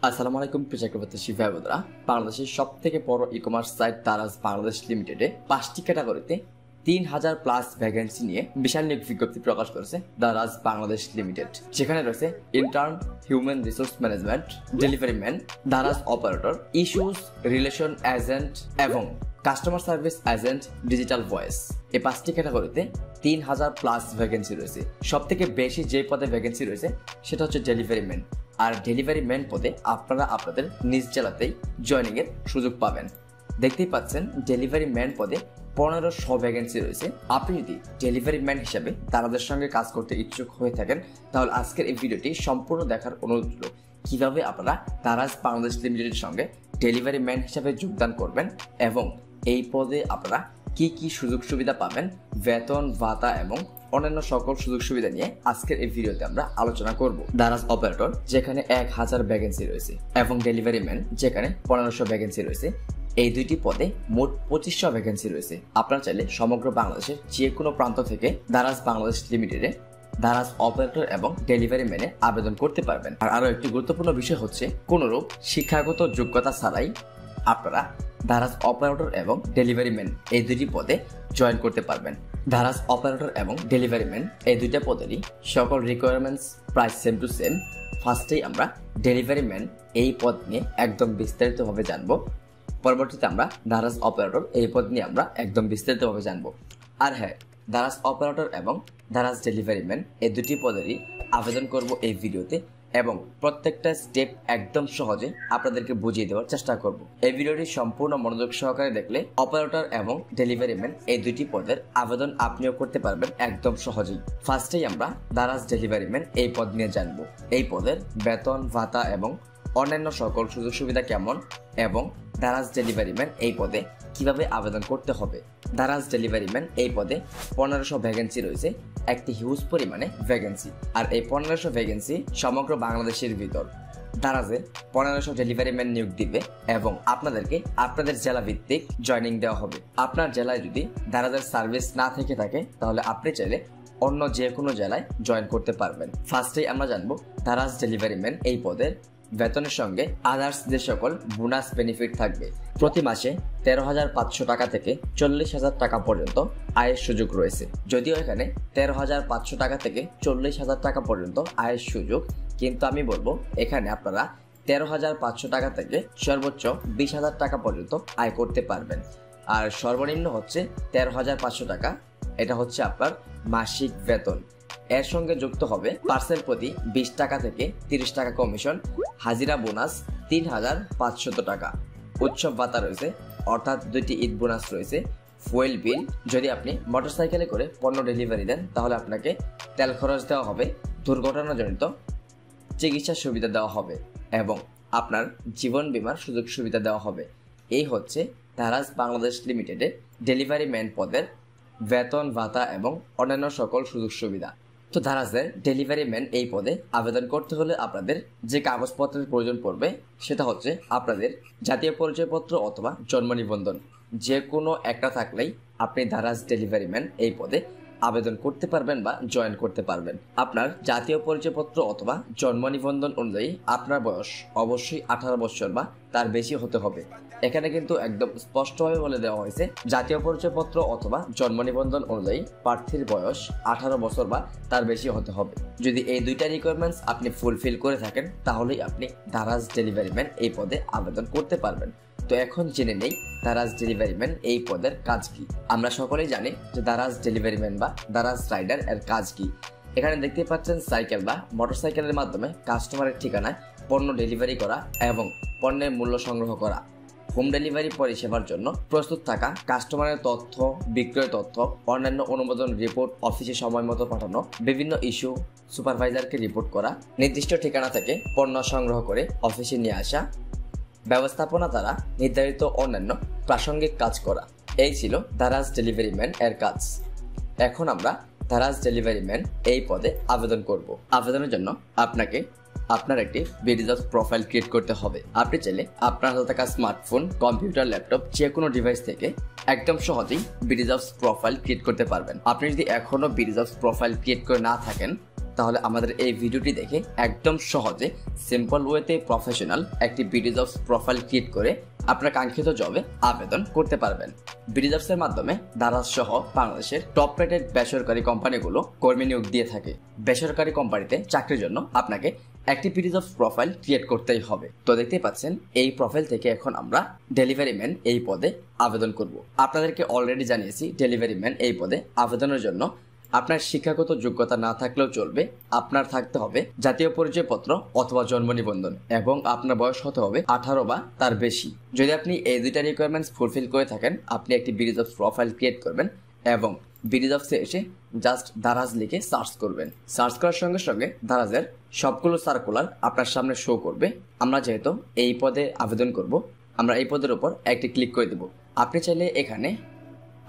আসসালামু আলাইকুম প্রিয় ভাই বোনেরা। বাংলাদেশের সবথেকে বড় ই-কমার্স সাইট দারাজ বাংলাদেশ লিমিটেডে 5টি ক্যাটাগরিতে 3000 প্লাস ভ্যাকেন্সি নিয়ে বিশাল নিয়োগ বিজ্ঞপ্তি প্রকাশ করেছে দারাজ বাংলাদেশ লিমিটেড। যেখানে রয়েছে intern, human resource management, delivery man, Daraz operator, issues relation agent এবং customer service agent, digital voice. এই 5টি ক্যাটাগরিতে 3000 প্লাস ভ্যাকেন্সি রয়েছে। সব থেকে বেশি যে পদে ভ্যাকেন্সি রয়েছে সেটা হচ্ছে ডেলিভারি ম্যান। আর ডেলিভারি ম্যান পদে আপনারা আপনাদের নিজ জেলাতেই জয়নিং এর সুযোগ পাবেন। দেখতেই পাচ্ছেন ডেলিভারি ম্যান পদে 1500 ভ্যাকেন্সি রয়েছে। আপনি যদি ডেলিভারি ম্যান হিসাবে তাদের সঙ্গে কাজ করতে ইচ্ছুক হয়ে থাকেন তাহলে আজকের এই ভিডিওটি সম্পূর্ণ দেখার অনুরোধ রইল। কিভাবে আপনারা দারাজ বাংলাদেশ লিমিটেডের সঙ্গে ডেলিভারি ম্যান হিসাবে যোগদান করবেন এবং এই পদে আপনারা কি কি সুযোগ সুবিধা পাবেন, বেতন ভাতা এবং অন্যান্য সকল সুযোগ সুবিধা নিয়ে আজকের এই ভিডিওতে আমরা আলোচনা করব। দারাজ অপারেটর যেখানে 1000 ভ্যাকেন্সি রয়েছে এবং ডেলিভারি ম্যান যেখানে 1500 ভ্যাকেন্সি রয়েছে। এই দুইটি পদে মোট 2500 ভ্যাকেন্সি রয়েছে। আপনারা চাইলে সমগ্র বাংলাদেশের যে কোনো প্রান্ত থেকে দারাজ বাংলাদেশ লিমিটেডে দারাজ অপারেটর এবং ডেলিভারি ম্যানে আবেদন করতে পারবেন। আর আরো একটি গুরুত্বপূর্ণ বিষয় হচ্ছে কোনরূপ শিক্ষাগত যোগ্যতা ছাড়াই আপনারা দারাজ অপারেটর এবং ডেলিভারি ম্যান এই দুটি পদে জয়েন করতে পারবেন। দারাজ অপারেটর এবং ডেলিভারি ম্যান এই দুইটা পদেরই সকল রিকোয়ারমেন্টস প্রায় সেম টু সেম। ফার্স্টেই আমরা ডেলিভারি ম্যান এই পদ নিয়ে একদম বিস্তারিতভাবে জানবো। পরবর্তীতে আমরা দারাজ অপারেটর এই পদ নিয়ে আমরা একদম বিস্তারিতভাবে জানবো। আর হ্যাঁ, দারাজ অপারেটর এবং দারাজ ডেলিভারি ম্যান এই দুটি পদেরই আবেদন করব এই ভিডিওতে এবং প্রত্যেকটা স্টেপ একদম সহজে আপনাদেরকে বুঝিয়ে দেওয়ার চেষ্টা করব। এই ভিডিওটি সম্পূর্ণ মনোযোগ সহকারে দেখলে অপারেটর এবং ডেলিভারি ম্যান এই দুটি পদের আবেদন আপনিও করতে পারবেন একদম সহজেই। ফার্স্টেই আমরা দারাজ ডেলিভারি ম্যান এই পদ নিয়ে জানবো। এই পদের বেতন ভাতা এবং অন্যান্য সকল সুযোগ সুবিধা কেমন এবং দারাজ ডেলিভারি ম্যান এই পদে কিভাবে আবেদন করতে হবে। দারাজ ডেলিভারি ম্যান এই পদে 1500 ভ্যাকেন্সি রয়েছে, একটি হিউজ পরিমাণে ভ্যাকেন্সি। আর এই 1500 ভ্যাকেন্সি সমগ্র বাংলাদেশের ভিতর দারাজে 1500 ডেলিভারি ম্যান নিয়োগ দিবে এবং আপনাদেরকে আপনাদের জেলা ভিত্তিক জয়নিং দেওয়া হবে। আপনার জেলায় যদি দারাজের সার্ভিস না থেকে থাকে তাহলে আপনি চাইলে অন্য যে কোনো জেলায় জয়েন করতে পারবেন। ফার্স্টেই আমরা জানবো দারাজ ডেলিভারি ম্যান এই পদের বেতনের সঙ্গে আদার্স যে সকল বোনাস বেনিফিট থাকবে। প্রতি মাসে 13,500 টাকা থেকে 40,000 টাকা পর্যন্ত আয়ের সুযোগ রয়েছে। যদিও এখানে 13,500 টাকা থেকে 40,000 টাকা পর্যন্ত আয়ের সুযোগ, কিন্তু আমি বলবো এখানে আপনারা 13,500 টাকা থেকে সর্বোচ্চ 20,000 টাকা পর্যন্ত আয় করতে পারবেন। আর সর্বনিম্ন হচ্ছে 13,500 টাকা। এটা হচ্ছে আপনার মাসিক বেতন। এর সঙ্গে যুক্ত হবে পার্সেল প্রতি 20 টাকা থেকে 30 টাকা কমিশন, হাজিরা বোনাস 3,500 টাকা, উৎসব ভাতা রয়েছে অর্থাৎ 2টি ঈদ বোনাস রয়েছে, ফুয়েল বিল, যদি আপনি মোটরসাইকেলে করে পণ্য ডেলিভারি দেন তাহলে আপনাকে তেল খরচ দেওয়া হবে, দুর্ঘটনাজনিত চিকিৎসা সুবিধা দেওয়া হবে এবং আপনার জীবন বীমার সুযোগ সুবিধা দেওয়া হবে। এই হচ্ছে দারাজ বাংলাদেশ লিমিটেডের ডেলিভারি ম্যান পদের বেতন ভাতা এবং অন্যান্য সকল সুযোগ সুবিধা। তো দারাজের ডেলিভারি ম্যান এই পদে আবেদন করতে হলে আপনাদের যে কাগজপত্রের প্রয়োজন পড়বে সেটা হচ্ছে আপনাদের জাতীয় পরিচয়পত্র অথবা জন্ম নিবন্ধন। যে কোনো একটা থাকলেই আপনি দারাজ ডেলিভারি ম্যান এই পদে আবেদন করতে পারবেন বা জয়েন করতে পারবেন। আপনার জাতীয় পরিচয়পত্র অথবা জন্ম নিবন্ধন অনুযায়ী আপনার বয়স অবশ্যই 18 বছর বা তার বেশি হতে হবে। এখানে কিন্তু একদম স্পষ্টভাবে বলে দেওয়া হয়েছে জাতীয় পরিচয়পত্র অথবা জন্ম নিবন্ধন অনুযায়ী প্রার্থীর বয়স 18 বছর বা তার বেশি হতে হবে। যদি এই দুইটা রিকোয়ারমেন্টস আপনি ফুলফিল করে থাকেন তাহলেই আপনি দারাজ ডেলিভারি ম্যান এই পদে আবেদন করতে পারবেন। তো এখন জেনে নেই দারাজ ডেলিভারি ম্যান এই পদের কাজ কি। আমরা সকলেই জানি যে দারাজ ডেলিভারি ম্যান বা দারাজ রাইডার এর কাজ কি। এখানে দেখতে পাচ্ছেন সাইকেল বা মোটরসাইকেলের মাধ্যমে কাস্টমারের ঠিকানায় পণ্য ডেলিভারি করা এবং পণ্যের মূল্য সংগ্রহ করা, হোম ডেলিভারি পরিষেবার জন্য প্রস্তুত থাকা, কাস্টমারের তথ্য, বিক্রয় তথ্য, অন্যান্য অনুমোদন রিপোর্ট অফিসে সময় মতো পাঠানো, বিভিন্ন ইস্যু সুপারভাইজারকে রিপোর্ট করা, নির্দিষ্ট ঠিকানা থেকে পণ্য সংগ্রহ করে অফিসে নিয়ে আসা, ব্যবস্থাপনা দ্বারা নির্ধারিত অন্যান্য প্রাসঙ্গিক কাজ করা। এই ছিল দারাজ ডেলিভারি ম্যান এর কাজ। এখন আমরা দারাজ ডেলিভারি ম্যান এই পদে আবেদন করব। আবেদনের জন্য আপনাকে আপনার একটি বিডিজবস প্রোফাইল ক্রিয়েট করতে হবে। আপনি চাইলে আপনার হাতে থাকা স্মার্টফোন, কম্পিউটার, ল্যাপটপ যে কোনো ডিভাইস থেকে একদম সহজেই বিডিজবস প্রোফাইল ক্রিয়েট করতে পারবেন। আপনি যদি এখনো বিডিজবস প্রোফাইল ক্রিয়েট করে না থাকেন তাহলে আমাদের এই ভিডিওটি দেখে একদম সহজে সিম্পল ওয়েতে প্রফেশনাল একটি বিডিজবস প্রোফাইল ক্রিয়েট করে আপনার কাঙ্ক্ষিত জবে আবেদন করতে পারবেন। বিডিজবসের মাধ্যমে দারাজ সহ বাংলাদেশের টপ রেটেড বেসরকারি কোম্পানিগুলো কর্মী নিয়োগ দিয়ে থাকে। বেসরকারি কোম্পানিতে চাকরির জন্য আপনাকে একটি বিডিজবস প্রোফাইল ক্রিয়েট করতেই হবে। তো দেখতেই পাচ্ছেন এই প্রোফাইল থেকে এখন আমরা ডেলিভারি ম্যান এই পদে আবেদন করব। আপনাদেরকে অলরেডি জানিয়েছি ডেলিভারি ম্যান এই পদে আবেদনের জন্য আপনার শিক্ষাগত যোগ্যতা না থাকলেও চলবে, আপনার থাকতে হবে জাতীয় পরিচয়পত্র অথবা জন্ম নিবন্ধন এবং আপনার বয়স হতে হবে 18 বা তার বেশি। যদি আপনি এই দুইটা রিকোয়ারমেন্টস ফুলফিল করে থাকেন, আপনি একটি বিডিজবস প্রোফাইল ক্রিয়েট করবেন এবং বিডিজবসে এসে জাস্ট দারাজ লিখে সার্চ করবেন। সার্চ করার সঙ্গে সঙ্গে দারাজের সবগুলো সার্কুলার আপনার সামনে শো করবে। আমরা যেহেতু এই পদে আবেদন করব, আমরা এই পদের উপর একটি ক্লিক করে দেব। আপনি চাইলে এখানে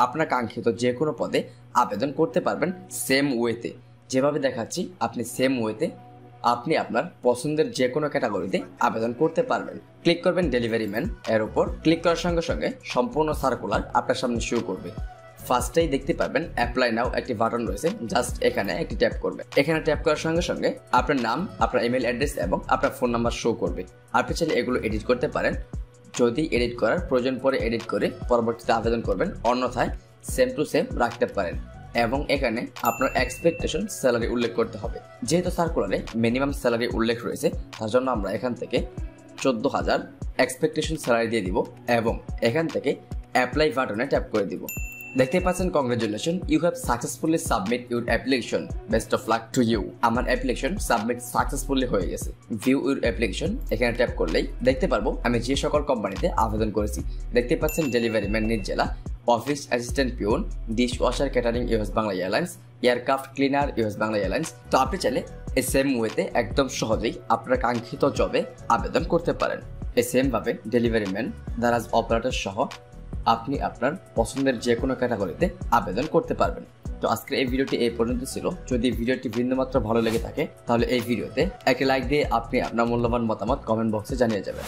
আপনার কাঙ্ক্ষিত যে কোনো পদে আবেদন করতে পারবেন সেম ওয়েতে, যেভাবে দেখাচ্ছি আপনি সেম ওয়েতে আপনি আপনার পছন্দের যে কোনো ক্যাটাগরিতে আবেদন করতে পারবেন। ক্লিক করবেন ডেলিভারি ম্যান এর উপর। ক্লিক করার সঙ্গে সঙ্গে সম্পূর্ণ সার্কুলার আপনার সামনে শো করবে। ফার্স্টেই দেখতে পারবেন অ্যাপ্লাই নাও একটি বাটন রয়েছে, জাস্ট এখানে একটি ট্যাপ করবে। এখানে ট্যাপ করার সঙ্গে সঙ্গে আপনার নাম, আপনার ইমেল অ্যাড্রেস এবং আপনার ফোন নাম্বার শো করবে। আপনি চাইলে এগুলো এডিট করতে পারেন, যদি এডিট করার প্রয়োজন পরে এডিট করে পরবর্তীতে আবেদন করবেন, অন্যথায় সেম টু সেম রাখতে পারেন। এবং এখানে আপনার এক্সপেকটেশন স্যালারি উল্লেখ করতে হবে। যেহেতু সার্কুলারে মিনিমাম স্যালারি উল্লেখ রয়েছে, তার জন্য আমরা এখান থেকে 14,000 এক্সপেকটেশন স্যালারি দিয়ে দিব এবং এখান থেকে অ্যাপ্লাই বাটনে ট্যাপ করে দিব। দেখতে পাচ্ছেন congratulation, you have successfully submit your application, best of luck to you. আমার অ্যাপ্লিকেশন সাবমিট সাকসেসফুলি হয়ে গেছে। ভিউ ইউর অ্যাপ্লিকেশন এখানে ট্যাপ করলেই দেখতে পারবো আমি যে সকল কোম্পানিতে আবেদন করেছি। দেখতে পাচ্ছেন ডেলিভারি ম্যান নিজ জেলা, office assistant peon, dish washer catering US Bangla airlines, aircraft cleaner US Bangla airlines. তো আপনি চাইলে এই সেম ওয়েতে একদম সহজেই আপনার কাঙ্ক্ষিত জবে আবেদন করতে পারেন। এই সেম ভাবে ডেলিভারি ম্যান, দারাজ অপারেটর সহ আপনি আপনার পছন্দের যে কোনো ক্যাটাগরিতে আবেদন করতে পারবেন। তো আজকের এই ভিডিওটি এই পর্যন্ত ছিল। যদি ভিডিওটি বিন্দুমাত্র ভালো লেগে থাকে তাহলে এই ভিডিওতে একটি লাইক দিয়ে আপনি আপনার মূল্যবান মতামত কমেন্ট বক্সে জানিয়ে যাবেন।